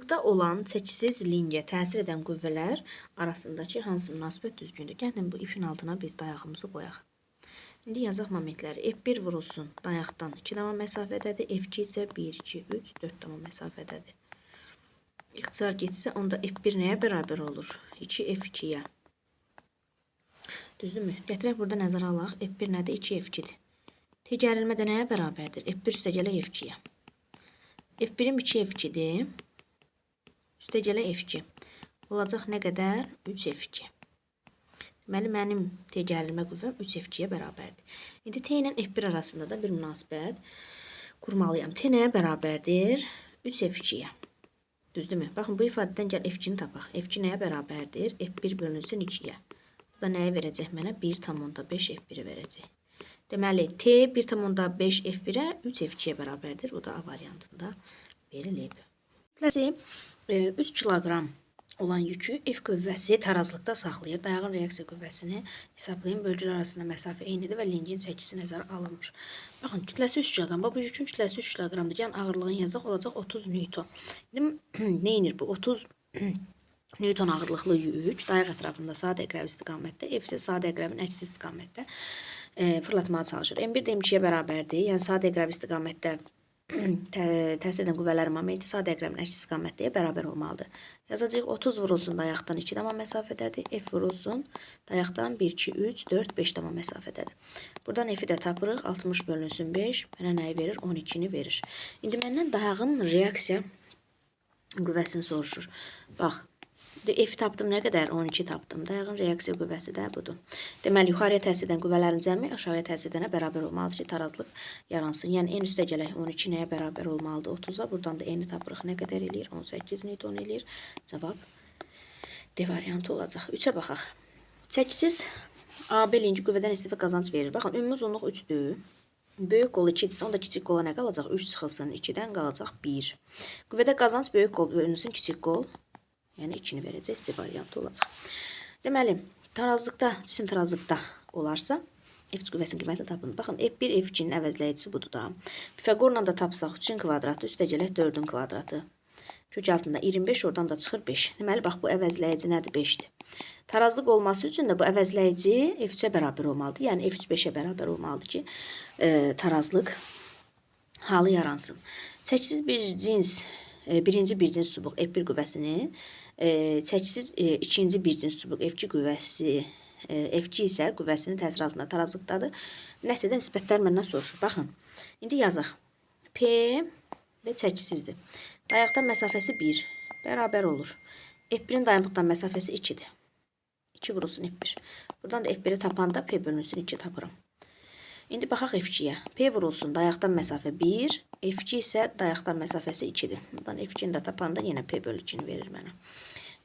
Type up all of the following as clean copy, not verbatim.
Tarazlıqda olan çəkisiz linqə təsir edən qüvvələr arasındakı hansı münasibət düzgündür? Gəlin bu ipin altına biz dayağımızı qoyaq. İndi yazaq momentləri. F1 vurulsun dayaqdan 2 dama məsafədədir. F2 isə 1, 2, 3, 4 dama məsafədədir. İxtisar getsə onda F1 nəyə bərabər olur? 2 F2-yə. Düzdürmü? Gətirək burada nəzərə alaq. F1 nədir? 2 F2-dir. T gərilmə də nəyə bərabərdir? F1 üstə gələ F2-yə. F1'im 2 F2'dir. Üstə gələ F2. Olacaq nə qədər? 3 F2. Deməli, mənim T gərilmə qüvvəm 3 F2-yə bərabərdir. İndi T ilə F1 arasında da bir münasibət qurmalıyam. T nəyə bərabərdir? 3 F2-yə. Düzdürmü? Baxın, bu ifadədən gəl F2-ni tapaq. F2 nəyə bərabərdir? F1 bölünsün 2-yə. Bu da nəyə verəcək mənə? 1,5 F1-i verəcək. Deməli, T 1,5 F1-ə 3 F2-yə bərabərdir. O da A variantında verilib. Kütləsi 3 kiloqram olan yükü F qüvvəsi tarazlıqda saxlayır. Dayağın reaksiya qüvvəsini hesablayın. Bölgülər arasında məsafə eynidir və linqin çəkisi nəzərə alınmır. Baxın, kütləsi 3 kiloqram. Bu yükün kütləsi 3 kiloqramdır. Yəni, ağırlığın yazaq olacaq 30 Newton. İndi nə inir bu? 30 Newton ağırlıqlı yük dayaq ətrafında sadə əqrəb istiqamətdə, F isə sadə əqrəbin əksi istiqamətdə fırlatmağa çalışır. M1 də M2-yə bərabərdir. Yəni, sadə əqrəb istiqamətdə təsir edən qüvvələrin momenti sadə əqrəbin əks istiqamətliyə bərabər olmalıdır. Yazacağıq 30 vurulsun dayaqdan 2 dama məsafədədir. F vurulsun dayaqdan 1, 2, 3, 4, 5 dama məsafədədir. Buradan F-i də tapırıq. 60 bölünsün 5. Mənə nəyi verir? 12-ni verir. İndi məndən dayağın reaksiya qüvvəsini soruşur. Bax. F tapdım nə qədər? 12 tapdım. Dayağın reaksiya qüvvəsi də budur. Deməli, yuxarıya təsir edən qüvvələrin cəmi aşağıya təsir edənə bərabər olmalıdır ki, tarazlıq yaransın. Yəni, n üstə gələk 12 nəyə bərabər olmalıdır? 30-a. Buradan da n-i tapırıq. Nə qədər eləyir? 18 Newton eləyir. Cavab D variantı olacaq. 3-ə baxaq. Çəkisiz AB linqi qüvvədən istifa qazanc verir. Baxın, ümumi uzunluq 3-dür. Böyük qol 2-dirsə, onda kiçik qola nə qalacaq? 3 çıxılsın. 2-dən qalacaq 1. Qüvvədə qazanc böyük qol bölünsün kiçik qol. Yəni 2-ni verəcək, C variantı olacaq. Deməli, cisim tarazlıqda olarsa, F qüvvəsinin qiymətini tapın. Baxın, F1, F2-nin əvəzləyicisi budur da. Pifaqorla da tapsaq 3-ün kvadratı, üstə gələk 4-ün kvadratı. Kök altında 25, oradan da çıxır 5. Deməli, bax, bu əvəzləyici nədir? 5-dir. Tarazlıq olması üçün də bu əvəzləyici F3-ə bərabər olmalıdır. Yəni, F3 5-ə bərabər olmalıdır ki, tarazlıq halı yaransın. Çəkisiz birinci bir cins çubuq F1 qüvvəsinin çəkisiz ikinci bir cins çubuq F2 qüvvəsi F2 isə qüvvəsinin təsir altında tarazlıqdadır. Nəsə də nisbətlər məndən soruşur. Baxın, indi yazaq. P və çəkisizdir. Dayaqdan məsafəsi 1 bərabər olur. F1-in dayanıqdan məsafəsi 2-dir. 2 vurulsun F1. Buradan da F1-i tapanda P bölünsün 2 tapıram. İndi baxaq F2-yə. P vurulsun dayaqdan məsafə 1, F2 isə dayaqdan məsafəsi 2-dir. Buradan F2-ni də tapanda yenə P bölü 2-ni verir mənə.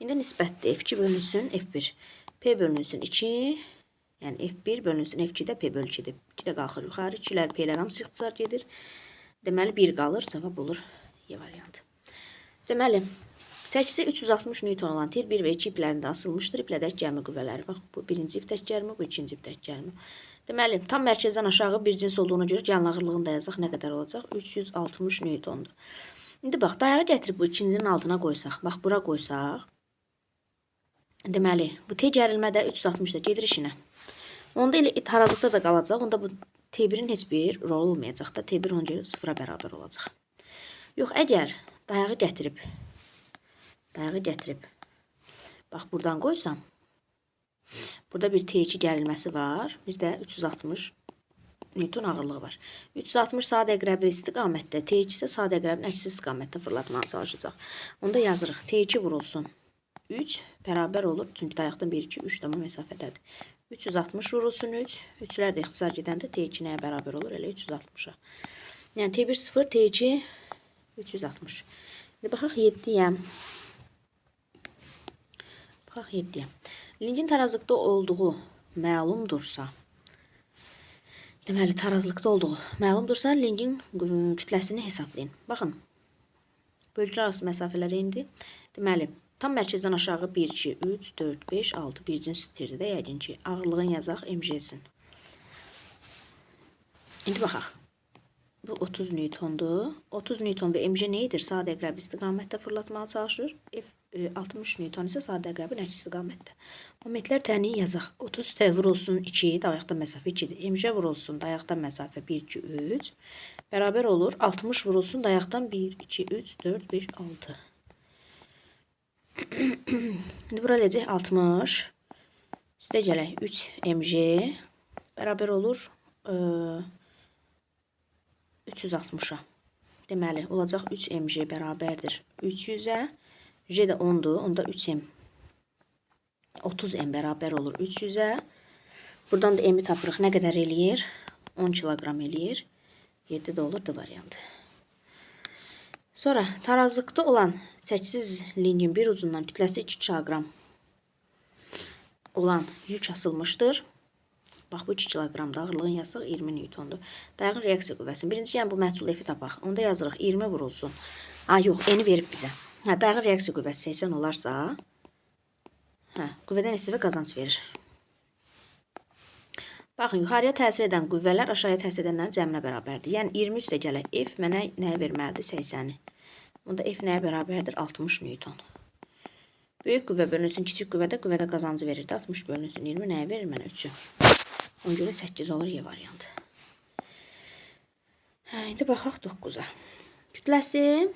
İndi nisbətdir. F2 bölünsün F1. P bölünsün 2, yəni F1 bölünsün F2-də P bölü 2-dir. 2 də qalxır yuxarı. 2-lər P-lər hamısı ixtisar gedir. Deməli 1 qalır. Cavab olur Y variantı. Deməli, çəkisi 360 Newton olan tir 1 və 2 iplərində asılmışdır. İplədək gəlmə qüvvələri. Bax, bu birinci ip tək gəlmə, bu ikinci ip tək gəlmə. Deməli, tam mərkəzdən aşağı bir cins olduğuna görə gəlin ağırlığını da yazaq. Nə qədər olacaq? 360 Newtondur. İndi bax, dayağı gətirib bu ikincinin altına qoysaq. Bax, bura qoysaq. Deməli, bu T gərilmədə 360 da gedir işinə. Onda elə tarazlıqda da qalacaq. Onda bu T1-in heç bir rol olmayacaq da. T1 ona görə 0-a bərabər olacaq. Yox, əgər dayağı gətirib, bax, buradan qoysam, burada bir T2 gərilməsi var. Bir də 360 Newton ağırlığı var. 360 sadə əqrəbi istiqamətdə, T2 isə sadə əqrəbin əksi istiqamətdə fırlatmağa çalışacaq. Onda yazırıq. T2 vurulsun 3 bərabər olur. Çünki dayaqdan 1, 2, 3 dama məsafədədir. 360 vurulsun 3. 3-lər də ixtisar gedəndə T2 nəyə bərabər olur? Elə 360-a. Yəni T1 0, T2 360. İndi baxaq 7-yə. Linqin tarazlıqda olduğu məlumdursa, deməli, tarazlıqda olduğu məlumdursa, linqin kütləsini hesablayın. Baxın, bölgülər arası məsafələr indi. Deməli, tam mərkəzdən aşağı 1, 2, 3, 4, 5, 6 bir cins tirdir də, yəqin ki, ağırlığın yazaq MJ-sin. İndi baxaq. Bu 30 Newton'dur. 30 Newton ve mc neydir? Sadə əqrəbi istiqamətdə fırlatmağa çalışır. 60 Newton isə sadə əqrəbin əks istiqamətdə. Momentlər tənliyi yazaq. 30 T vurulsun 2, dayaqdan məsafə 2-dir. Mc vurulsun dayaqdan məsafə 1, 2, 3. Bərabər olur. 60 vurulsun dayaqdan 1, 2, 3, 4, 5, 6. İndi bura eləcək 60. Üstə gələk 3 mc. Bərabər olur 360'a. Deməli, olacaq 3 mc bərabərdir 300'ə. J də 10'dur. Onda 3m. 30m bərabər olur 300'ə. Buradan da m'i tapırıq. Nə qədər eləyir? 10 kilogram eləyir. 7 də olur D variantı. Sonra tarazlıqda olan çəkisiz linkin bir ucundan kütləsi 2 kilogram olan yük asılmışdır. Bax, bu 2 kilogram ağırlığın yazsaq 20 Newton'dur. Dayağın reaksiya qüvvəsini. Birinci yəni bu məhsul F-i tapaq. Onda yazırıq 20 vurulsun. Yox, N-i verib bizə. Dayağın reaksiya qüvvəsi 80 olarsa, qüvvədən istifa qazanc verir. Baxın, yuxarıya təsir edən qüvvələr aşağıya təsir edənlərin cəminə bərabərdir. Yəni 20 üstə gələk. F mənə nəyə verməlidir? 80'i. Onda F nəyə bərabərdir? 60 Newton. Böyük qüvvə bölünsün kiçik qüvvədə qazancı verirdi. 60 bölünsün 20 nəyə verir mənə? 3'ü. Ona görə 8 olur Y variantı. İndi baxaq 9'a. Kütləsi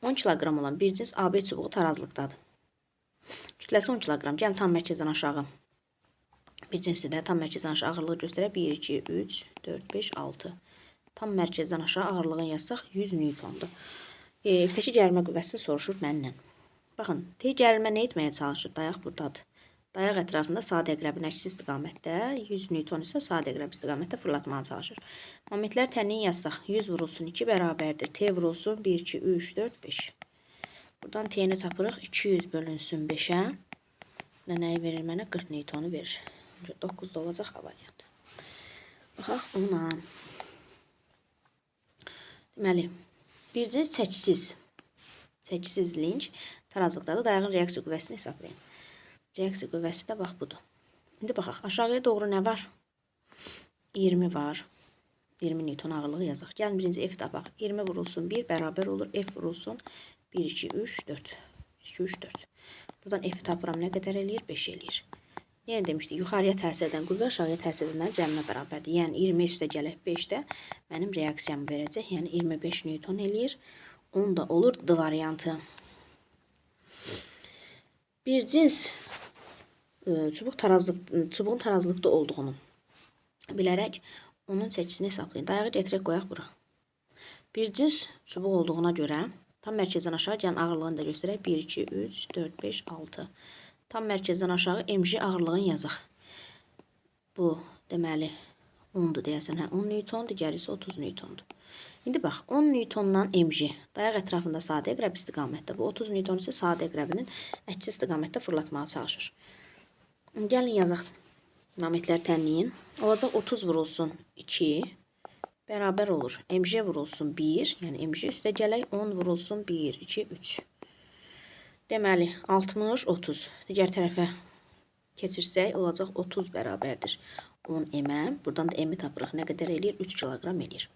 10 kilogram olan bir cins AB çubuğu tarazlıqdadır. Kütləsi 10 kilogram. Yəni tam mərkəzdən aşağı. Bir cinsi də tam mərkəzdən aşağı ağırlığı göstərək. 1, 2, 3, 4, 5, 6. Tam mərkəzdən aşağı ağırlığını yazsaq 100 Newton'dur. F-dəki gərilmə qüvvəsini soruşur məndən. Baxın, T gərilmə nə etməyə çalışır? Dayaq buradadır. Dayaq ətrafında sadə əqrəbin əksi istiqamətdə, 100 Newton isə sadə əqrəb istiqamətdə fırlatmağa çalışır. Momentlər tənliyi yazsaq, 100 vurulsun 2 bərabərdir. T vurulsun 1, 2, 3, 4, 5. Buradan T-ni tapırıq. 200 bölünsün 5'ə. Nəyi verir mənə? 40 Newton'u verir. 9'da olacaq A variantı. Baxaq ona. Deməli, bir cins çəkisiz link tarazlıqdadır. Dayağın reaksiya qüvvəsini hesablayın. Reaksiya qüvvəsi də bax budur. İndi baxaq, aşağıya doğru nə var? 20 var. 20 Newton ağırlığı yazaq. Gəlin birinci F tapaq. 20 vurulsun 1 bərabər olur. F vurulsun 1, 2, 3, 4. 2, 3, 4. Buradan F tapıram nə qədər eləyir? 5 eləyir. Yəni demişdik, yuxarıya təsir edən qüvvə aşağıya təsir edənlərin cəminə bərabərdir. Yəni 20 üstə gələk 5-də mənim reaksiyamı verəcək. Yəni 25 Newton eləyir. 10 da olur D variantı. Bir cins çubuğun tarazlıqda olduğunu bilərək onun çəkisini hesablayın. Dayağı gətirək qoyaq bura. Bir cins çubuq olduğuna görə tam mərkəzdən aşağı gələn ağırlığını da göstərək. 1, 2, 3, 4, 5, 6. Tam mərkəzdən aşağı mg ağırlığını yazaq. Bu deməli 10'dur deyəsən. 10 Newton, digəri isə 30 Newton'dur. İndi bax, 10 Newton'dan mg dayaq ətrafında sadə əqrəb istiqamətdə. Bu 30 Newton isə sadə əqrəbinin əks istiqamətdə fırlatmağa çalışır. Gəlin yazaq. Momentlər tənliyin. Olacaq 30 vurulsun 2 bərabər olur. Mg vurulsun 1, yəni mg üstə gələk 10 vurulsun 1, 2, 3. Deməli 60, 30. Digər tərəfə keçirsək olacaq 30 bərabərdir 10 m. Buradan da m-i tapırıq. Nə qədər eləyir? 3 kilogram eləyir.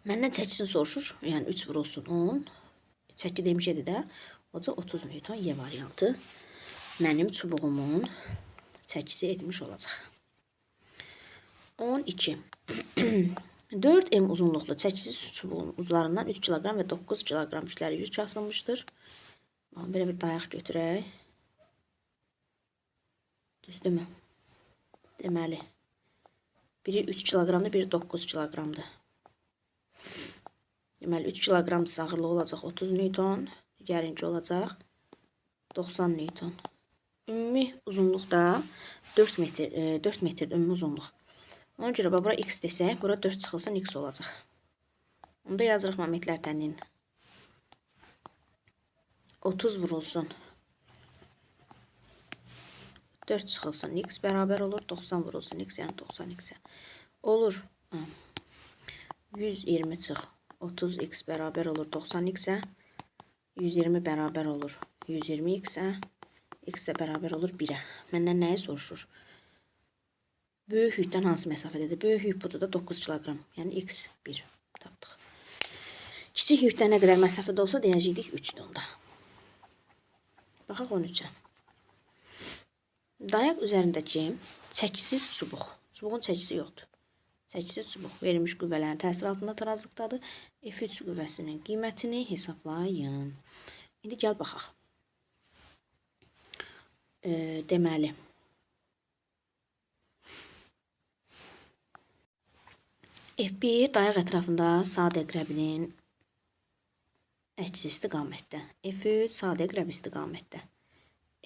Məndən çəkisini soruşur. Yəni 3 vurulsun 10. Çəki demişədir də. Olacaq 30 Newton Y variantı. Mənim çubuğumun çəkisi etmiş olacaq. 12. 4M uzunluqlu çəkisiz çubuğun uclarından 3 kilogram və 9 kilogram yükləri yük asılmışdır. Belə bir dayaq götürək. Düzdürmü? Deməli, biri 3 kilogramdır, biri 9 kilogramdır. Deməli, 3 kilogramdırsa ağırlığı olacaq 30 Newton, digərinki olacaq 90 Newton. Ümumi uzunluqda 4 metrdir ümumi uzunluq. Ona görə bura x desək, bura 4 çıxılsın x olacaq. Onda yazırıq momentlər tənliyin. 30 vurulsun 4 çıxılsın x bərabər olur. 90 vurulsun x, yəni 90 x. Olur 120 çıx 30 x bərabər olur 90 x-ə. 120 bərabər olur 120 x-ə. X də bərabər olur 1-ə. Məndən nəyi soruşur? Böyük yükdən hansı məsafədədir? Böyük yük budur da 9 kiloqram. Yəni x1 tapdıq. Kiçik yükdən nə qədər məsafədə olsa deyəcəkdik 3-dür onda. Baxaq 13-ə. Dayaq üzərindəki çəkisiz çubuq. Çubuğun çəkisi yoxdur. Çəkisiz çubuq verilmiş qüvvələrin təsiri altında tarazlıqdadır. F3 qüvvəsinin qiymətini hesablayın. İndi gəl baxaq. Deməli, F1 dayaq ətrafında saat əqrəbinin əksi istiqamətdə. F3 saat əqrəbi istiqamətdə.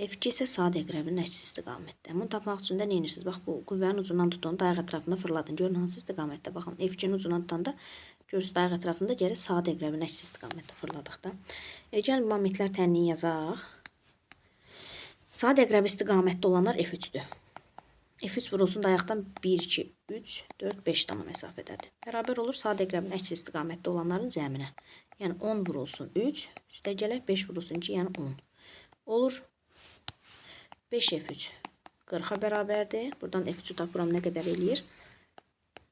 F2 isə saat əqrəbinin əksi istiqamətdə. Bunu tapmaq üçün də nə edirsiniz? Bax, bu qüvvənin ucundan tutun, dayaq ətrafında fırladın. Görün hansı istiqamətdə. Baxın, F2-nin ucundan tutanda görürsünüz dayaq ətrafında gəlir saat əqrəbinin əksi istiqamətdə fırladıq da. Gəlin momentlər tənliyi yazaq. Saat əqrəbi istiqamətdə olanlar F3-dür. F3 vurulsun dayaqdan 1, 2, 3, 4, 5 dana məsafədədir. Bərabər olur saat əqrəbinin əksi istiqamətdə olanların cəminə. Yəni 10 vurulsun 3, üstə gələk 5 vurulsun 2, yəni 10. Olur 5 F3 40-a bərabərdir. Buradan F3-ü tapıram nə qədər eləyir?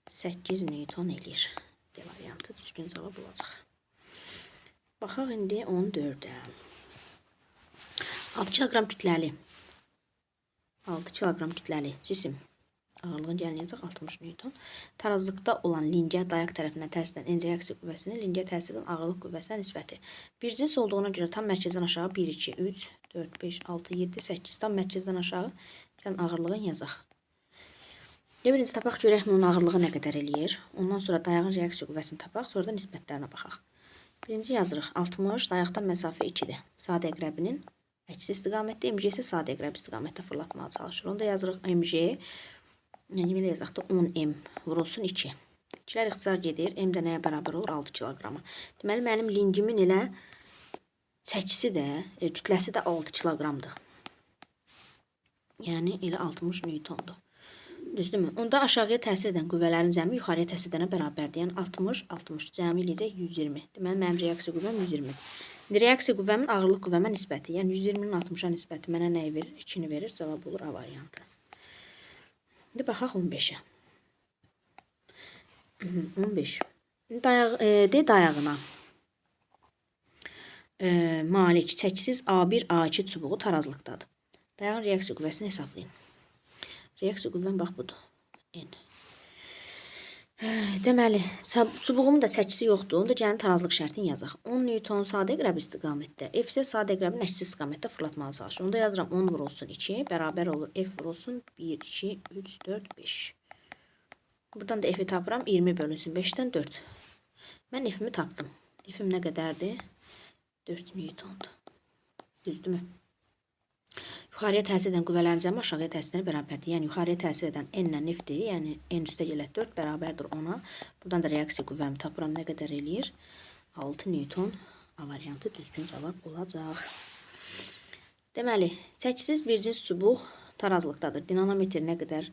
8 Newton eləyir. D variantı düzgün cavab olacaq. Baxaq indi 14-ə. 6 kiloqram kütləli. 6 kiloqram kütləli cisim. Ağırlığın gəlini yazaq 60 Newton. Tarazlıqda olan lingə dayaq tərəfindən təsir edən en reaksiya qüvvəsinin lingə təsir edən ağırlıq qüvvəsinə nisbəti. Bir cins olduğuna görə tam mərkəzdən aşağı 1, 2, 3, 4, 5, 6, 7, 8. Tam mərkəzdən aşağı gəlin ağırlığın yazaq. Birinci tapaq görək bunun ağırlığı nə qədər eləyir. Ondan sonra dayağın reaksiya qüvvəsini tapaq, sonra da nisbətlərinə baxaq. Birinci yazırıq 60 dayaqdan məsafə 2-dir. Saat əqrəbinin əksi istiqamətdə, MJ isə saat əqrəbi istiqamətdə fırlatmağa çalışır. Onu da yazırıq MJ. Yəni belə yazaq da 10M vurulsun 2. 2-lər ixtisar gedir. M də nəyə bərabər olur? 6 kiloqrama. Deməli, mənim lingimin elə çəkisi də, kütləsi də 6 kiloqramdır. Yəni, elə 60 Newtondur. Düzdürmü? Onda aşağıya təsir edən qüvvələrin cəmi yuxarıya təsir edənə bərabərdir. Yəni, 60, 60 cəmi eləyəcək 120. Deməli, mənim reaksiya qüvvəm 120. Reaksiya qüvvəmin ağırlıq qüvvəmə nisbəti. Yəni, 120-nin 60-a nisbəti mənə nəyi verir? 2-ni verir. Cavab olur A variantı. İndi baxaq 15-ə. 15. Dayağına malik çəkisiz A1, A2 çubuğu tarazlıqdadır. Dayağın reaksiya qüvvəsini hesablayın. Reaksiya qüvvəm bax budur. N. Deməli, çubuğumun da çəkisi yoxdur. Onda gəlin tarazlıq şərtini yazaq. 10 Newton saat əqrəbi istiqamətdə. F isə saat əqrəbinin əksi istiqamətdə fırlatmağa çalışır. Onda yazıram 10 vurulsun 2, bərabər olur F vurulsun 1, 2, 3, 4, 5. Buradan da F-i tapıram 20 bölünsün 5-dən 4. Mən F-imi tapdım. F-im nə qədərdir? 4 Newtondur. Düzdürmü? Yuxarıya təsir edən qüvvələrin cəmi aşağıya təsirinə bərabərdir. Yəni, yuxarıya təsir edən N-lə F-dir. Yəni, N üstə gələ 4 bərabərdir 10-a. Buradan da reaksiya qüvvəmi tapıram nə qədər eləyir? 6 Newton. A variantı düzgün cavab olacaq. Deməli, çəkisiz bir cins çubuq tarazlıqdadır. Dinamometr nə qədər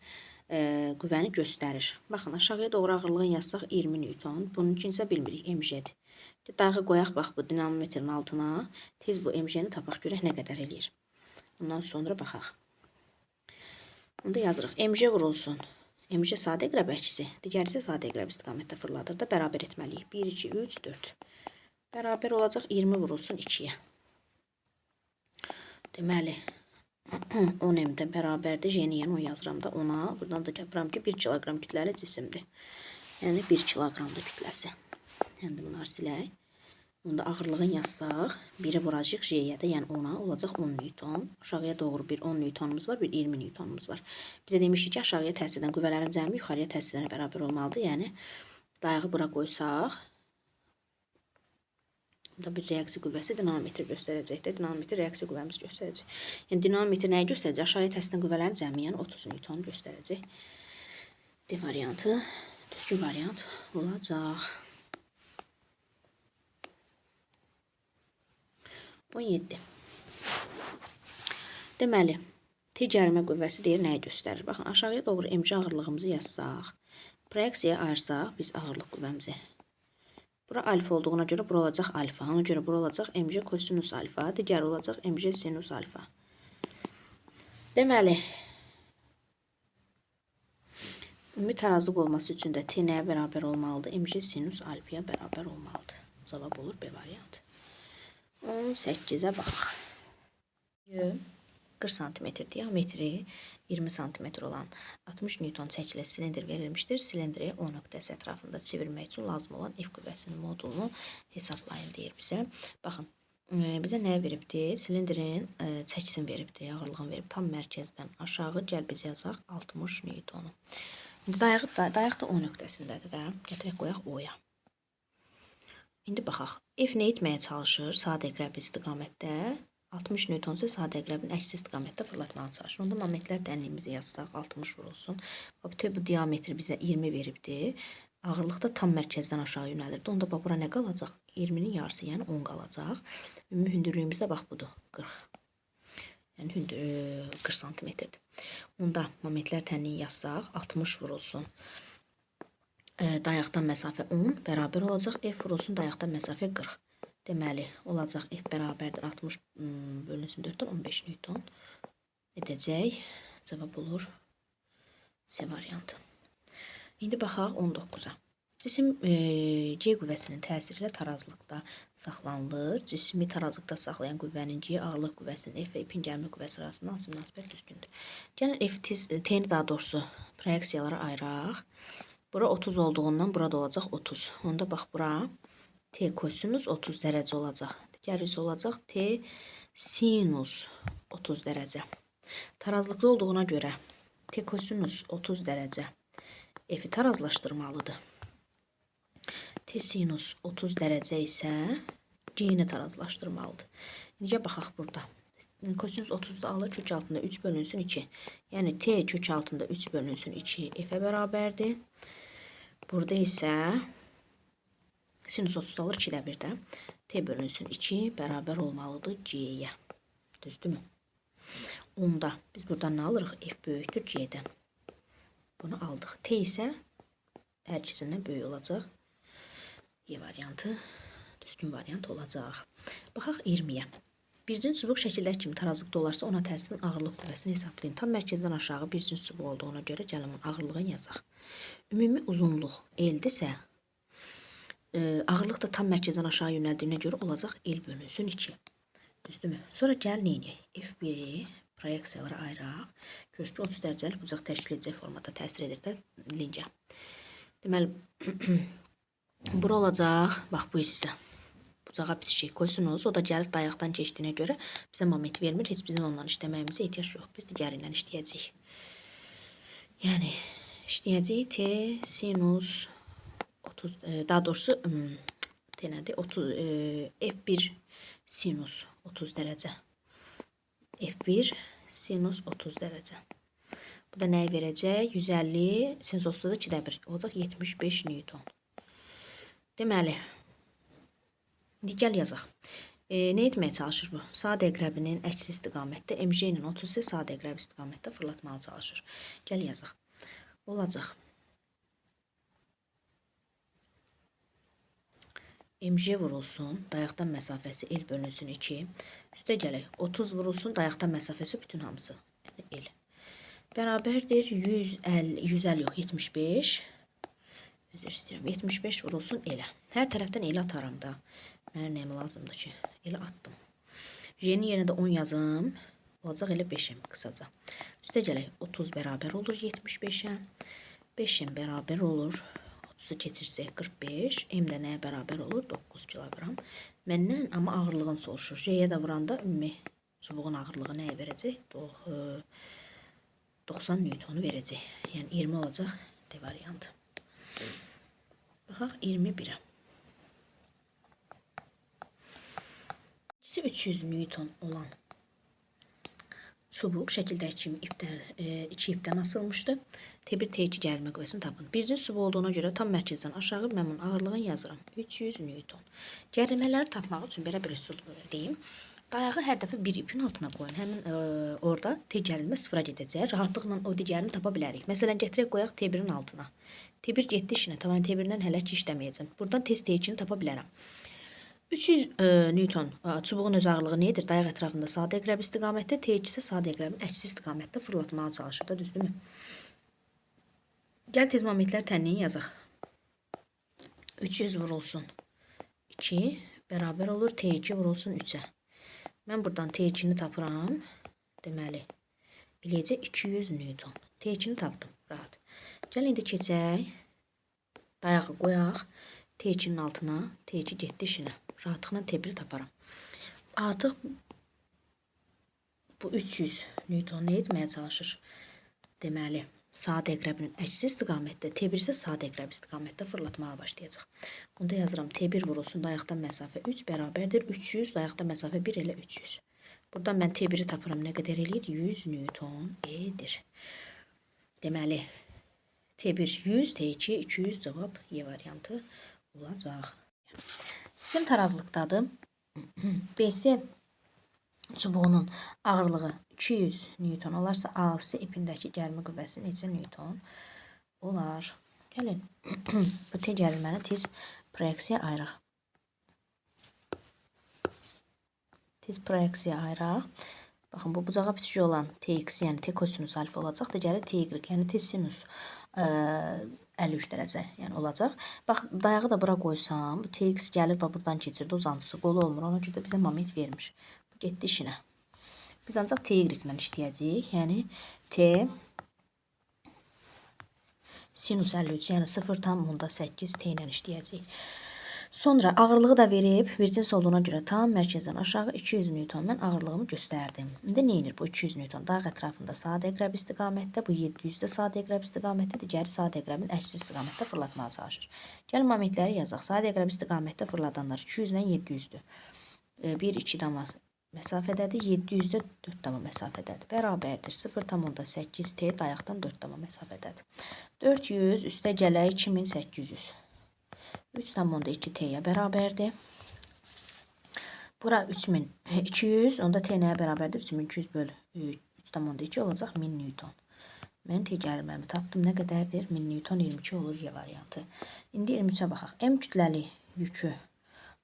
qüvvəni göstərir. Baxın, aşağıya doğru ağırlığın yazsaq 20 Newton. Bunun üçün isə bilmirik, MJ-dir. Dağı qoyaq, bax, bu dinamometrin altına. Tez bu MJ-ni tapaq, görək nə qədər eləyir. Ondan sonra baxaq. Onda yazırıq. MJ vurulsun. MJ saat əqrəbi əksi. Digər isə saat əqrəbi istiqamətdə fırladır da bərabər etməliyik. 1, 2, 3, 4. Bərabər olacaq 20 vurulsun 2-yə. Deməli, 10 M-də bərabərdir. Yeni o yazıram da 10-a. Buradan da yapıram ki 1 kiloqram kütləli cisimdir. Yəni 1 kiloqramdır kütləsi. Yəni bunları silək. Onda ağırlığın yazsaq, biri vuracaq J-yə də, yəni 10-a olacaq 10 Newton. Aşağıya doğru bir 10 Newtonumuz var, bir 20 Newtonumuz var. Bizə demişik ki, aşağıya təsir edən qüvvələrin cəmi yuxarıya təsir edənə bərabər olmalıdır. Yəni, dayağı bura qoysaq, burada bir reaksiya qüvvəsi dinamometr göstərəcək də, dinamometr reaksiya qüvvəmiz göstərəcək. Yəni, dinamometr nəyi göstərəcək? Aşağıya təsir edən qüvvələrin cəmi, yəni 30 Newton göstərəcək. D variantı, düzgün variant olacaq. 17. Deməli, T cərimə qüvvəsi deyir, nəyi göstərir? Baxın, aşağıya doğru MC ağırlığımızı yazsaq, proyeksiyaya ayırsaq, biz ağırlıq qüvvəmizi. Bura alfa olduğuna görə bura olacaq alfa. Ona görə bura olacaq MC kosinus alfa, digər olacaq MC sinus alfa. Deməli, Ümumi tarazlıq olması üçün də T nəyə bərabər olmalıdır? MC sinus alfaya bərabər olmalıdır. Cavab olur B variantı. 18-ə baxaq. 40 cm diametri 20 cm olan 60 Newton çəkili silindr verilmişdir. Silindri O nöqtəsi ətrafında çevirmək üçün lazım olan F qüvvəsinin modulunu hesablayın deyir bizə. Baxın, bizə nə veribdir? Silindrin çəkisini veribdir, ağırlığını verib. Tam mərkəzdən aşağı gəl biz yazaq 60 Newtonu. Dayaq da O nöqtəsindədir də. Gətirək qoyaq O'ya. İndi baxaq. F nə etməyə çalışır? Sadə əqrəb istiqamətdə. 60 Newton isə sadə əqrəbin əksi istiqamətdə fırlatmağa çalışır. Onda momentlər dənliyimizi yazsaq 60 vurulsun. Bu diametri bizə 20 veribdir. Ağırlıq da tam mərkəzdən aşağı yönəlirdi. Onda bura nə qalacaq? 20-nin yarısı, yəni 10 qalacaq. Ümumi hündürlüyümüz də bax budur, 40. Yəni 40 cm-dir. Onda momentlər tənliyi yazsaq 60 vurulsun. Dayaqdan məsafə 10 bərabər olacaq. F vurulsun, dayaqdan məsafə 40. Deməli, olacaq F bərabərdir 60 bölünsün 4-dən 15 Newton edəcək. Cavab olur C variantı. İndi baxaq 19-a. Cisim C qüvvəsinin təsiri ilə tarazlıqda saxlanılır. Cismi tarazlıqda saxlayan qüvvənin C ağırlıq qüvvəsinin F və ipin gəlmə qüvvəsi arasında hansı münasibət düzgündür? Gəlin T-ni daha doğrusu proyeksiyalara ayıraq. Bura 30 olduğundan burada olacaq 30. Onda bax bura T kosinus 30 dərəcə olacaq. Digəri olacaq T sinus 30 dərəcə. Tarazlıqlı olduğuna görə T kosinus 30 dərəcə F-i tarazlaşdırmalıdır. T sinus 30 dərəcə isə C-ni tarazlaşdırmalıdır. İndi baxaq burada. Kosinus 30'da alır, kök altında 3 bölünsün 2. Yəni T kök altında 3 bölünsün 2 F-ə bərabərdir. Burada isə sinus 30 alır 2-də 1-də. T bölünsün 2 bərabər olmalıdır C-yə. Düzdürmü? Onda biz buradan nə alırıq? F böyükdür C-dən. Bunu aldıq. T isə hər ikisindən böyük olacaq. E variantı düzgün variant olacaq. Baxaq 20-yə. Bir cins çubuq şəkildəki kimi tarazlıqda olarsa ona təsirin ağırlıq qüvvəsini hesablayın. Tam mərkəzdən aşağı bir cins çubuq olduğuna görə gəlin onun ağırlığını yazaq. Ümumi uzunluq L-dirsə, ağırlıq da tam mərkəzdən aşağı yönəldiyinə görə olacaq L bölünsün 2. Düzdürmü? Sonra gəlin neyniyək? F1-i proyeksiyalara ayıraq. Görüş ki 30 dərəcəlik bucaq təşkil edəcək formada təsir edir də lincə. Deməli, bura olacaq, bax bu hissə. Bucağa bitişik kosinus, o da gəlib dayaqdan keçdiyinə görə bizə moment vermir. Heç bizim ondan işləməyimizə ehtiyac yox. Biz digəri ilə işləyəcəyik. Yəni, işləyəcəyik T sinus 30, daha doğrusu T nədir? F1 sinus 30 dərəcə. F1 sinus 30 dərəcə. Bu da nəyi verəcək? 150 sinus 30'da 2-də 1 olacaq 75 Newton. Deməli, indi gəl yazaq. Nə etməyə çalışır bu? Sadə əqrəbinin əksi istiqamətdə, MC ilə 30 isə sadə əqrəb istiqamətdə fırlatmağa çalışır. Gəl yazaq. Olacaq. MC vurulsun, dayaqdan məsafəsi L bölünsün 2. Üstə gələk. 30 vurulsun, dayaqdan məsafəsi bütün hamısı. Yəni L. Bərabərdir 150 yox, 75. Üzr istəyirəm. 75 vurulsun L-ə. Hər tərəfdən L ataram da. Mənə nəyim lazımdır ki? L attım. J'nin yerinə də 10 yazım. Olacaq elə 5'im qısaca. Üstə gələk. 30 bərabər olur 75'ə. 5'im bərabər olur. 30'u keçirsək 45. M də nəyə bərabər olur? 9 kiloqram. Məndən amma ağırlığını soruşur. J'yə də vuranda ümumi çubuğun ağırlığı nəyə verəcək? 90 Newtonu verəcək. Yəni 20 olacaq D variantı. Baxaq 21-ə. 300 Newton olan çubuq şəkildəki kimi iki ipdən asılmışdı. T1, T2 gərilmə qüvvəsini tapın. Bir cins çubuq olduğuna görə tam mərkəzdən aşağı mən bunun ağırlığını yazıram. 300 Newton. Gərilmələri tapmaq üçün belə bir üsul deyim. Dayağı hər dəfə bir ipin altına qoyun. Həmin orada T gərilmə sıfıra gedəcək. Rahatlıqla o digərini tapa bilərik. Məsələn, gətirək qoyaq T1-in altına. T1 getdi işinə. Tamam, T1-dən hələ ki işləməyəcəm. Buradan tez T2-ni tapa bilərəm. 300 Newton çubuğun öz ağırlığı nedir? Dayaq ətrafında sadə əqrəb istiqamətdə, T2 isə sadə əqrəbin əksi istiqamətdə fırlatmağa çalışır da, düzdürmü? Gəl tez momentlər tənliyi yazaq. 300 vurulsun 2 bərabər olur T2 vurulsun 3-ə. Mən buradan T2'ni tapıram. Deməli, eləcə 200 Newton. T2'ni tapdım, rahat. Gəl indi keçək. Dayağı qoyaq. T2'nin altına. T2 getdi işinə. Rahatlıqla T1'i taparam. Artıq bu 300 Newton nə etməyə çalışır? Deməli, saat əqrəbinin əksi istiqamətdə, T1 isə saat əqrəbi istiqamətdə fırlatmağa başlayacaq. Onda yazıram T1 vurulsun dayaqdan məsafə 3 bərabərdir 300, dayaqdan məsafə 1 elə 300. Buradan mən T1'i tapıram, nə qədər eləyir? 100 Newton edir. Deməli, T1 100, T2 200 cavab Y variantı olacaq. Sistem tarazlıqdadır. BC çubuğunun ağırlığı 200 Newton olarsa AC ipindəki gəlmə qüvvəsi neçə Newton olar? Gəlin, bu T gərilməni tez proyeksiya ayıraq. Baxın, bu bucağa bitişik olan TX, yəni T kosinus alfa olacaq. Digəri TY, yəni T sinus 53 dərəcə yəni olacaq. Bax, dayağı da bura qoysam, bu TX gəlir, buradan keçirdi, uzantısı qolu olmur. Ona görə də bizə moment vermiş. Bu getdi işinə. Biz ancaq TY ilə işləyəcəyik. Yəni T sinus 53, yəni 0,8 T ilə işləyəcəyik. Sonra ağırlığı da verib, vircins olduğuna görə tam mərkəzdən aşağı 200 Newton mən ağırlığımı göstərdim. İndi nə edir bu 200 Newton? Dağ ətrafında saat əqrəbi istiqamətdə, bu 700-də saat əqrəbi istiqamətdə, digəri saat əqrəbinin əksi istiqamətdə fırlatmağa çalışır. Gəl momentləri yazaq. Saat əqrəbi istiqamətdə fırladanlar 200 ilə 700-dür. 1-2 dama məsafədədir, 700-də 4 dama məsafədədir. Bərabərdir 0,8 T dayaqdan 4 dama məsafədədir. 400 üstə gələk 2800. 3,2 T'yə bərabərdir. Bura 3200, onda T nəyə bərabərdir? 3200 bölü 3,2 olacaq 1000 Newton. Mən T gərilməmi tapdım. Nə qədərdir? 1000 Newton 22 olur Y variantı. İndi 23-ə baxaq. M kütləli yükü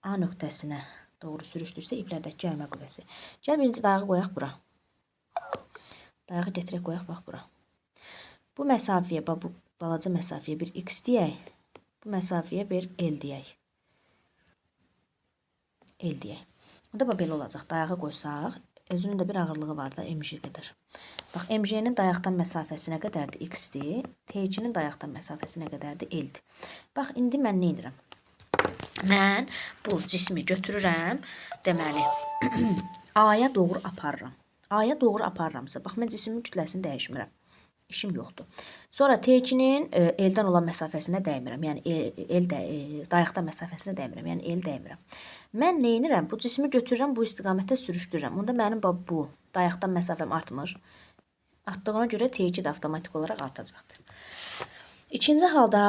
A nöqtəsinə doğru sürüşdürsə iplərdəki gəlmə qüvvəsi. Gəl birinci dayağı qoyaq bura. Dayağı gətirək qoyaq bax bura. Bu məsafəyə, bu balaca məsafəyə bir X deyək. Bu məsafəyə bir L deyək. L deyək. O da belə olacaq. Dayağı qoysaq, özünün də bir ağırlığı var da mg qədər. Bax, mg'nin dayaqdan məsafəsi nə qədərdir? X-dir. T2'nin dayaqdan məsafəsi nə qədərdir? L-dir. Bax, indi mən nə edirəm? Mən bu cismi götürürəm. Deməli, A'ya doğru aparıram. A'ya doğru aparıramsa, bax, mən cismin kütləsini dəyişmirəm. İşim yoxdur. Sonra T2'nin L-dən olan məsafəsinə dəymirəm. Yəni dayaqdan məsafəsinə dəymirəm. Yəni L dəymirəm. Mən nə edirəm? Bu cismi götürürəm, bu istiqamətdə sürüşdürürəm. Onda mənim bu dayaqdan məsafəm artmır. Artdığına görə T2 də avtomatik olaraq artacaqdır. İkinci halda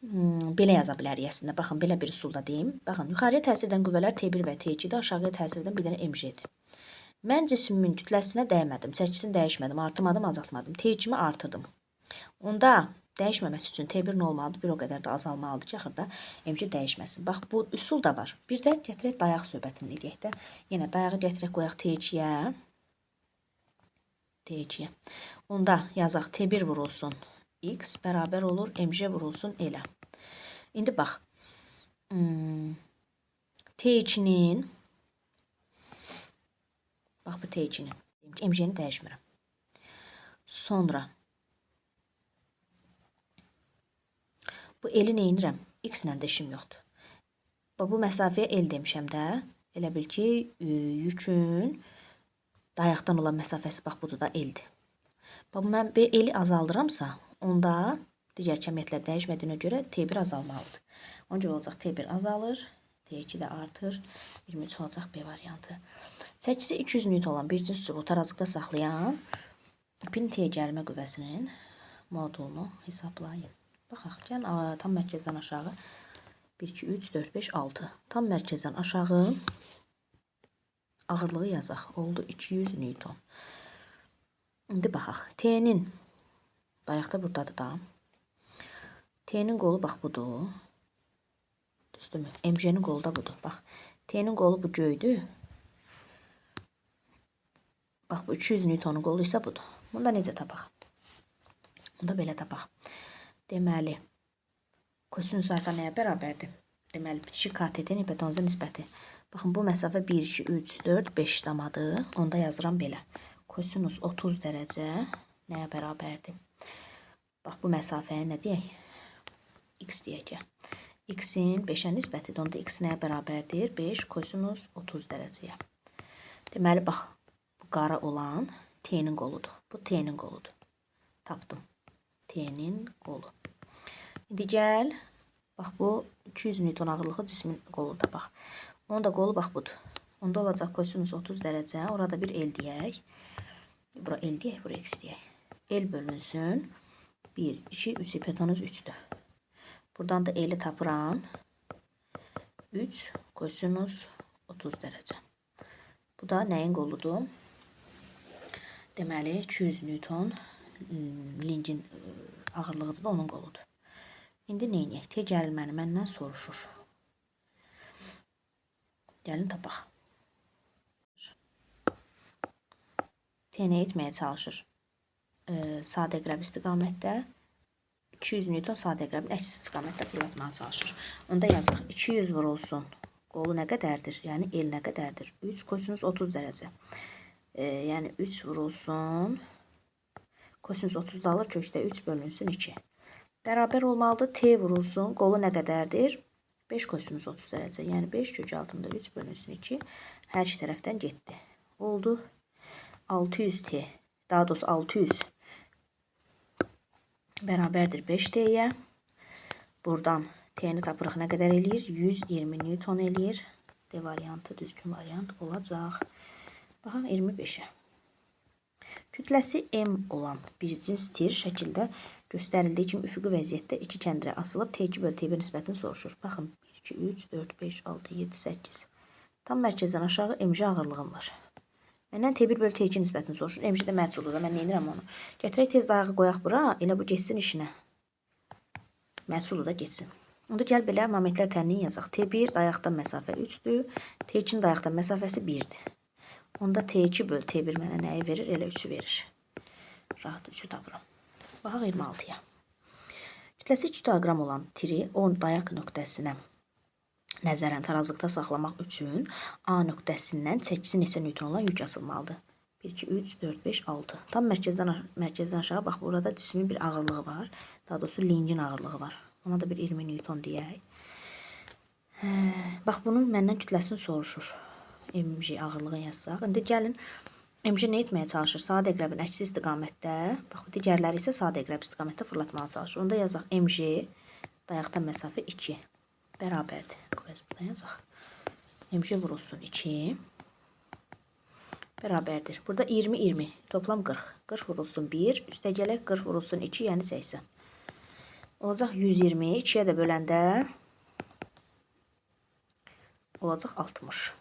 belə yaza bilərik əslində. Baxın, belə bir üsulda deyim. Baxın, yuxarıya təsir edən qüvvələr T1 və T2-də, aşağıya təsir edən bir dənə mg'dir. Mən cismimin kütləsinə dəymədim, çəkisini dəyişmədim, artırmadım, azaltmadım. T2'mi artırdım. Onda dəyişməməsi üçün T1 nə olmalıdır? Bir o qədər də azalmalıdır ki, axırda mg dəyişməsin. Bax, bu üsul da var. Bir də gətirək dayaq söhbətini eləyək də. Yenə dayağı gətirək qoyaq T2'yə. T2'yə. Onda yazaq T1 vurulsun X bərabər olur mg vurulsun L-ə. İndi bax, T2'nin bax, bu T2'nin. mg'ni dəyişmirəm. Sonra bu L-i nə edirəm? X ilə də işim yoxdur. Bax, bu məsafəyə L demişəm də. Elə bil ki, yükün dayaqdan olan məsafəsi bax, budur da L-dir. Bax, mən L-i azaldıramsa, onda digər kəmiyyətlər dəyişmədiyinə görə T1 azalmalıdır. Ona görə olacaq T1 azalır, T2 də artır, 23 olacaq B variantı. Çəkisi 200 Newton olan bir cins çubuğu tarazlıqda saxlayan ipin T gərilmə qüvvəsinin modulunu hesablayın. Baxaq, gəl tam mərkəzdən aşağı 1, 2, 3, 4, 5, 6. Tam mərkəzdən aşağı ağırlığı yazaq. Oldu 200 Newton. İndi baxaq. T'nin dayaqda buradadır da. T'nin qolu bax budur. Düzdürmü? mg'nin qolu da budur. Bax, T'nin qolu bu göydür. Bax, bu 200 Newton'un qolu isə budur. Bunda necə tapaq? Bunda belə tapaq. Deməli, kosinus alfa nəyə bərabərdir? Deməli, bitişik katetin hipotenuza nisbəti. Baxın, bu məsafə 1, 2, 3, 4, 5 damadır. Onda yazıram belə. Kosinus 30 dərəcə nəyə bərabərdir? Bax, bu məsafəyə nə deyək? X deyək ki. X-in 5-ə nisbətidir. Onda X nəyə bərabərdir? 5 kosinus 30 dərəcəyə. Deməli, bax, bu qara olan T-nin qoludur. Bu T-nin qoludur. Tapdım. T-nin qolu. İndi gəl, bax, bu 200 Newton ağırlığı cismin qolunu tapaq. Onun da qolu, bax, budur. Onda olacaq kosinus 30 dərəcə. Orada bir L deyək. Bura L deyək, bura X deyək. L bölünsün. 1, 2, 3, hipotenuz 3'dür. Buradan da L'yi tapıram. 3 kosinus 30 dərəcə. Bu da nəyin qoludur? Deməli, 200 Newton lincin ağırlığıdır da onun qoludur. İndi neyniyək? T gərilməni məndən soruşur. Gəlin tapaq. T nə etməyə çalışır? Sadə əqrəb istiqamətdə 200 Newton sadə əqrəbin əks istiqamətdə fırlatmağa çalışır. Onda yazaq 200 vurulsun. Qolu nə qədərdir? Yəni L nə qədərdir? 3 kosinus 30 dərəcə. Yəni 3 vurulsun. Kosinus 30 alır kökdə 3 bölünsün 2. Bərabər olmalıdır. T vurulsun. Qolu nə qədərdir? 5 kosinus 30 dərəcə. Yəni 5 kök altında 3 bölünsün 2. Hər iki tərəfdən getdi. Oldu. 600 T. Daha doğrusu 600 bərabərdir 5T'yə. Buradan T'ni tapırıq nə qədər eləyir? 120 Newton eləyir. D variantı düzgün variant olacaq. Baxın 25'ə. Kütləsi M olan bir cins tir şəkildə göstərildiyi kimi üfüqi vəziyyətdə iki kəndirə asılıb T2 bölü T1 nisbətini soruşur. Baxın 1, 2, 3, 4, 5, 6, 7, 8. Tam mərkəzdən aşağı mc ağırlığım var. Məndən T1 bölü T2 nisbətini soruşur. Mc də məchuldur da, mən neynirəm onu? Gətirək tez dayağı qoyaq bura, elə bu geçsin işinə. Məchuldur da geçsin. Onda gəl belə momentlər tənliyi yazaq. T1 dayaqdan məsafə 3'dür. T2'nin dayaqdan məsafəsi 1'dir. Onda T2 bölü T1 mənə nəyi verir? Elə 3'ü verir. Rahat 3'ü tapıram. Baxaq 26'ya. Kütləsi 2 kilogram olan tiri 10 dayaq nöqtəsinə nəzərən tarazlıqda saxlamaq üçün A nöqtəsindən çəkisi neçə Newton olan yük asılmalıdır? 1, 2, 3, 4, 5, 6. Tam mərkəzdən aşağı bax, burada cismin bir ağırlığı var. Daha doğrusu lincin ağırlığı var. Ona da bir 20 Newton deyək. Bax, bunun məndən kütləsini soruşur. mc ağırlığı yazsaq. İndi gəlin, mc nə etməyə çalışır? Sadə əqrəbin əksi istiqamətdə, bax, digərləri isə sadə əqrəb istiqamətdə fırlatmağa çalışır. Onda yazaq mc dayaqdan məsafə 2 bərabərdir. Buradan yazaq. mc vurulsun 2 bərabərdir. Burada 20, 20. Toplam 40. 40 vurulsun 1. Üstə gələk 40 vurulsun 2, yəni 80. Olacaq 120. 2'yə də böləndə olacaq 60.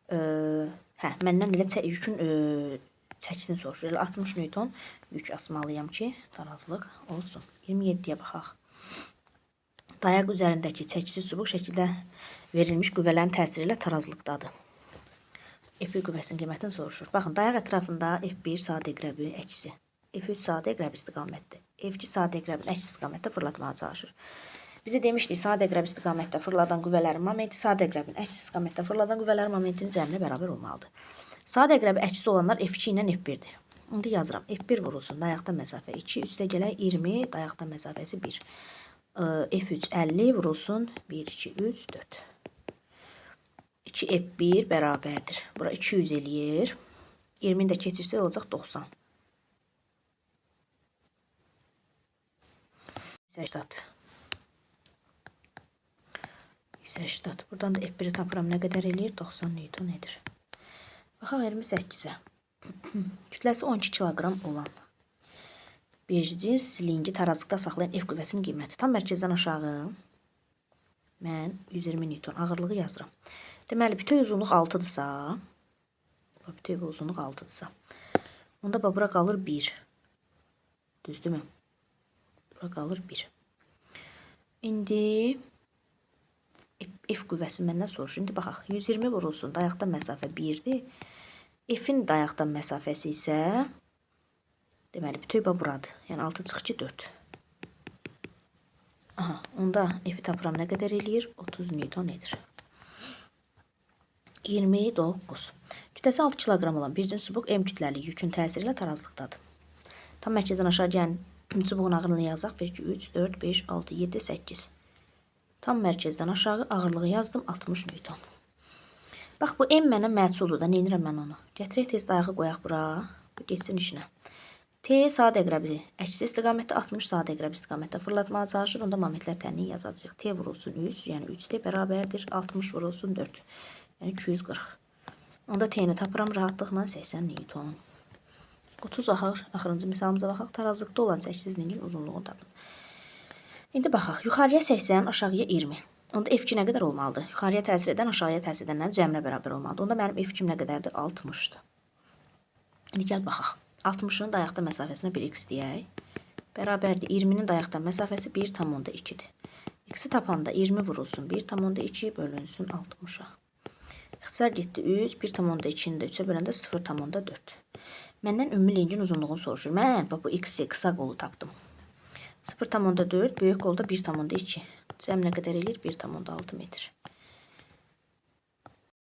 Məndən elə yükün çəkisini soruşur. Elə 60 Newton yük asmalıyam ki, tarazlıq olsun. 27'yə baxaq. Dayaq üzərindəki çəkisi çubuq şəkildə verilmiş qüvvələrin təsiri ilə tarazlıqdadır. F1 qüvvəsinin qiymətini soruşur. Baxın, dayaq ətrafında F1 sadə əqrəbi əksi, F3 sadə əqrəb istiqamətdir, F2 sadə əqrəbin əks istiqamətdə fırlatmağa çalışır. Bizə demişdik, sadə əqrəb istiqamətdə fırladan qüvvələrin momenti sadə əqrəbin əks istiqamətdə fırladan qüvvələrin momentinin cəminə bərabər olmalıdır. Sadə əqrəbi əksi olanlar F2 ilə F1'dir. İndi yazıram. F1 vurulsun, dayaqdan məsafə 2, üstə gələk 20, dayaqdan məsafəsi 1. F3 50 vurulsun 1, 2, 3, 4. 2 F1 bərabərdir. Bura 200 eləyir. 20'ni də keçirsə olacaq 90. 80. 180. Buradan da F1'i tapıram. Nə qədər eləyir? 90 Newton edir. Baxaq 28'ə. Kütləsi 12 kilogram olan bir cins lingi tarazlıqda saxlayan F qüvvəsinin qiyməti. Tam mərkəzdən aşağı mən 120 Newton ağırlığı yazıram. Deməli, bütöv uzunluq 6'dırsa, bütöv uzunluq 6'dırsa, onda bura qalır 1. Düzdürmü? Bura qalır 1. İndi F qüvvəsi məndən soruşur. İndi baxaq. 120 vurulsun. Dayaqdan məsafə 1'dir. F'in dayaqdan məsafəsi isə deməli, bütöv buradır. Yəni 6 çıxı 4. Aha, onda F'i tapıram nə qədər eləyir? 30 Newton edir. 29. Kütləsi 6 kiloqram olan bir cins çubuq M kütləli yükün təsiri ilə tarazlıqdadır. Tam mərkəzdən aşağı gələn çubuğun ağırlığını yazaq. 3, 4, 5, 6, 7, 8. Tam mərkəzdən aşağı ağırlığı yazdım 60 Newton. Bax, bu M mənə məhsuldur da. Nə edirəm mən onu? Gətirək tez dayağı qoyaq bura. Bu geçsin işinə. T saat əqrəbi əksi istiqamətdə, 60 saat əqrəbi istiqamətdə fırlatmağa çalışır. Onda momentlər tənliyi yazacağıq. T vurulsun 3, yəni 3T bərabərdir. 60 vurulsun 4, yəni 240. Onda T-ni tapıram rahatlıqla 80 Newton. 30 axırıncı misalımıza baxaq. Tarazlıqda olan 8 ringin uzunluğunu tapın. İndi baxaq. Yuxarıya 80, aşağıya 20. Onda F2 nə qədər olmalıdır? Yuxarıya təsir edən, aşağıya təsir edənlərin cəminə bərabər olmalıdır. Onda mənim F2 nə qədərdir? 60'dır. İndi gəl baxaq. 60'ın dayaqda məsafəsinə 1x deyək. Bərabərdir. 20'nin dayaqdan məsafəsi 1,2'dir. X-i tapanda 20 vurulsun 1,2 bölünsün 60'a. İxtisar getdi 3, 1,2'ni də 3'ə böləndə 0,4. Məndən ümumi lingin uzunluğunu soruşur. Mən bu X-i qısa qolu tapdım. 0,4 böyük qolda 1,2. Cəm nə qədər eləyir? 1,6 metr.